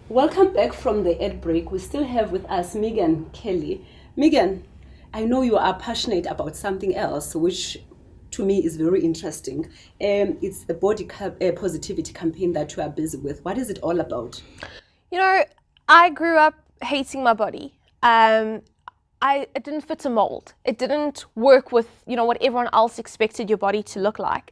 Welcome back from the ad break. We still have with us Megan Kelly. Megan, I know you are passionate about something else, which to me is very interesting. It's the body positivity campaign that you are busy with. What is it all about? You know, I grew up hating my body. It didn't fit a mold. It didn't work with, what everyone else expected your body to look like.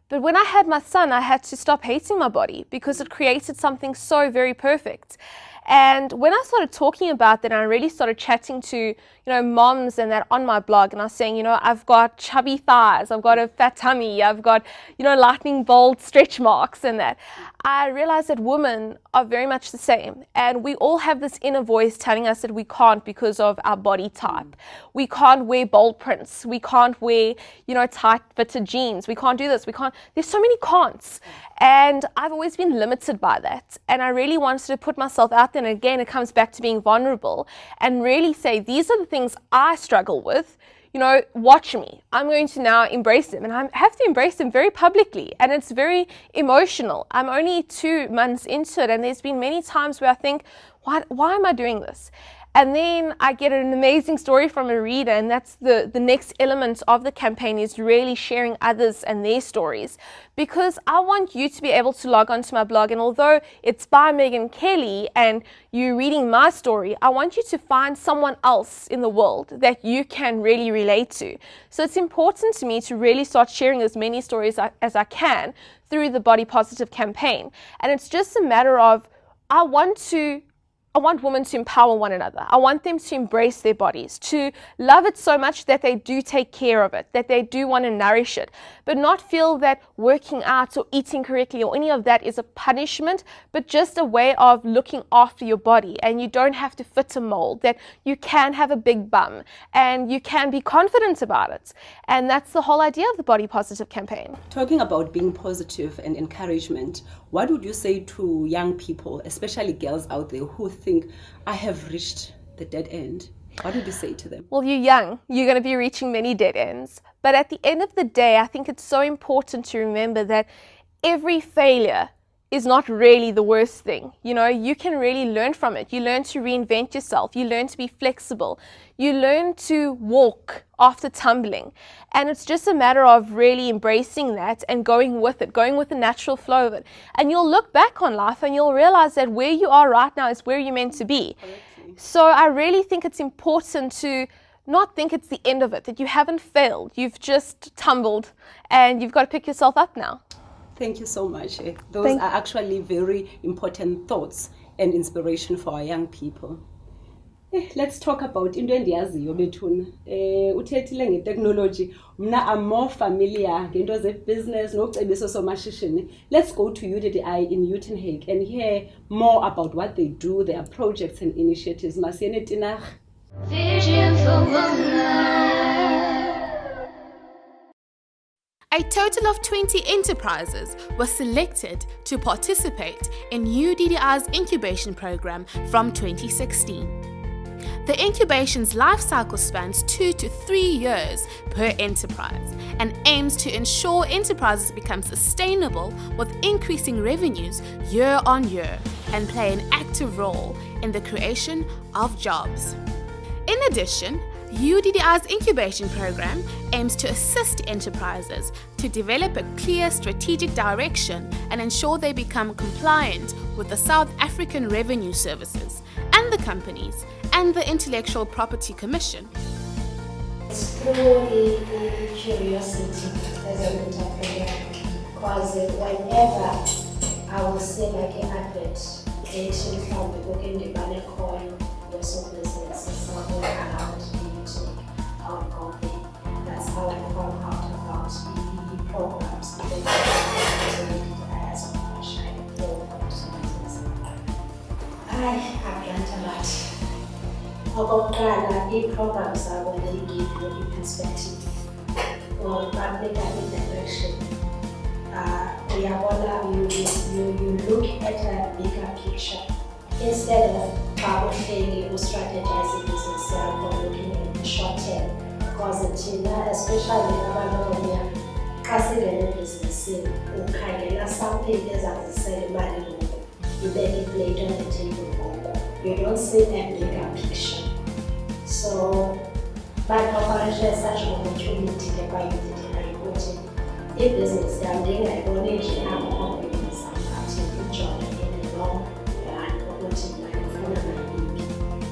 But when I had my son, I had to stop hating my body because it created something so very perfect. And when I started talking about that, I really started chatting to, moms and that on my blog, and I was saying, I've got chubby thighs, I've got a fat tummy, I've got, lightning bolt stretch marks and that. I realized that women are very much the same. And we all have this inner voice telling us that we can't because of our body type. We can't wear bold prints. We can't wear, tight fitted jeans. We can't do this. There's so many can'ts. And I've always been limited by that. And I really wanted to put myself out there. And again, it comes back to being vulnerable and really say, these are the things I struggle with. Watch me. I'm going to now embrace them. And I have to embrace them very publicly. And it's very emotional. I'm only 2 months into it. And there's been many times where I think, why am I doing this? And then I get an amazing story from a reader, and that's the next element of the campaign is really sharing others and their stories. Because I want you to be able to log onto my blog, and although it's by Megan Kelly and you reading my story, I want you to find someone else in the world that you can really relate to. So it's important to me to really start sharing as many stories as I can through the Body Positive campaign. And it's just a matter of, I want women to empower one another. I want them to embrace their bodies, to love it so much that they do take care of it, that they do want to nourish it, but not feel that working out or eating correctly or any of that is a punishment, but just a way of looking after your body. And you don't have to fit a mold, that you can have a big bum and you can be confident about it. And that's the whole idea of the Body Positive campaign. Talking about being positive and encouragement, what would you say to young people, especially girls out there who think, I have reached the dead end? What would you say to them? Well, you're young. You're going to be reaching many dead ends. But at the end of the day, I think it's so important to remember that every failure is not really the worst thing. You can really learn from it. You learn to reinvent yourself. You learn to be flexible. You learn to walk after tumbling. And it's just a matter of really embracing that and going with it, going with the natural flow of it. And you'll look back on life and you'll realize that where you are right now is where you're meant to be. So I really think it's important to not think it's the end of it, that you haven't failed. You've just tumbled and you've got to pick yourself up now. Thank you so much. Those are actually very important thoughts and inspiration for our young people. Let's talk about into endiyaziyo bethuna. Uthethile ngetechnology. Mna I'm more familiar ngento ze-business nokucebiso somashishini. Let's go to UDDI in Uitenhage and hear more about what they do, their projects and initiatives. Masiyene Tinach. Vision4. A total of 20 enterprises were selected to participate in UDDI's incubation program from 2016. The incubation's life cycle spans 2 to 3 years per enterprise and aims to ensure enterprises become sustainable with increasing revenues year on year and play an active role in the creation of jobs. In addition, UDDI's incubation program aims to assist enterprises to develop a clear strategic direction and ensure they become compliant with the South African Revenue Services and the companies and the Intellectual Property Commission. It's through the curiosity as an entrepreneur, because whenever I will see like an advert, dating from the book in the banner coin, your small business is something around our company. That's how I found out about the programs that they as a shiny programs. I have learned a lot about the programs are when they give you a perspective or public integration. You look at a bigger picture instead of troubleshooting or strategizing business or looking at the short term. Because especially when you're business, think as I was saying, money, you then it plate on the table. You don't see a bigger picture. So, but corporation has such an opportunity to buy if business I'm doing a donation, I'm hoping some active job in the long run, promoting my family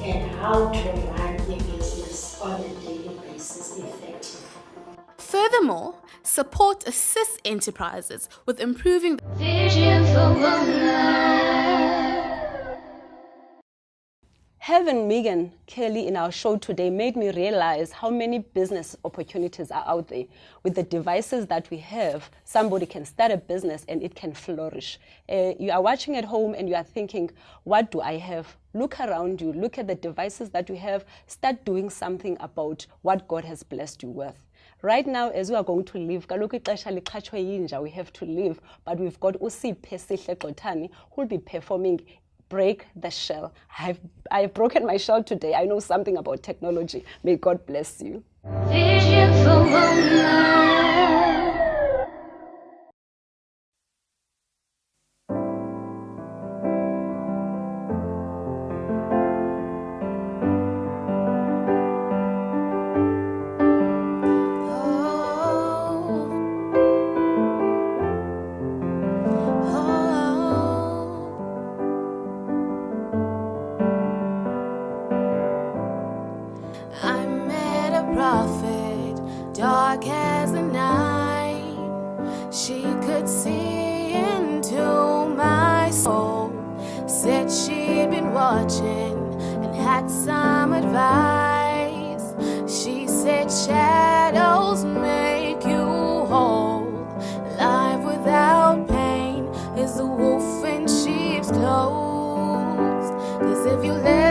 and how to run a business on a daily basis effectively. Furthermore, support assists enterprises with improving the Vision for women. Having Megan Kelly in our show today made me realize how many business opportunities are out there. With the devices that we have, somebody can start a business and it can flourish. You are watching at home and you are thinking, what do I have? Look around you, look at the devices that we have, start doing something about what God has blessed you with. Right now, as we are going to leave, we have to leave, but we've got Usiphe Sihle Xotani who will be performing Break the Shell. I've broken my shell today. I know something about technology. May God bless you. Vision for women. I met a prophet, dark as the night. She could see into my soul. Said she'd been watching and had some advice. She said shadows make you whole. Life without pain is the wolf in sheep's clothes. 'Cause if you let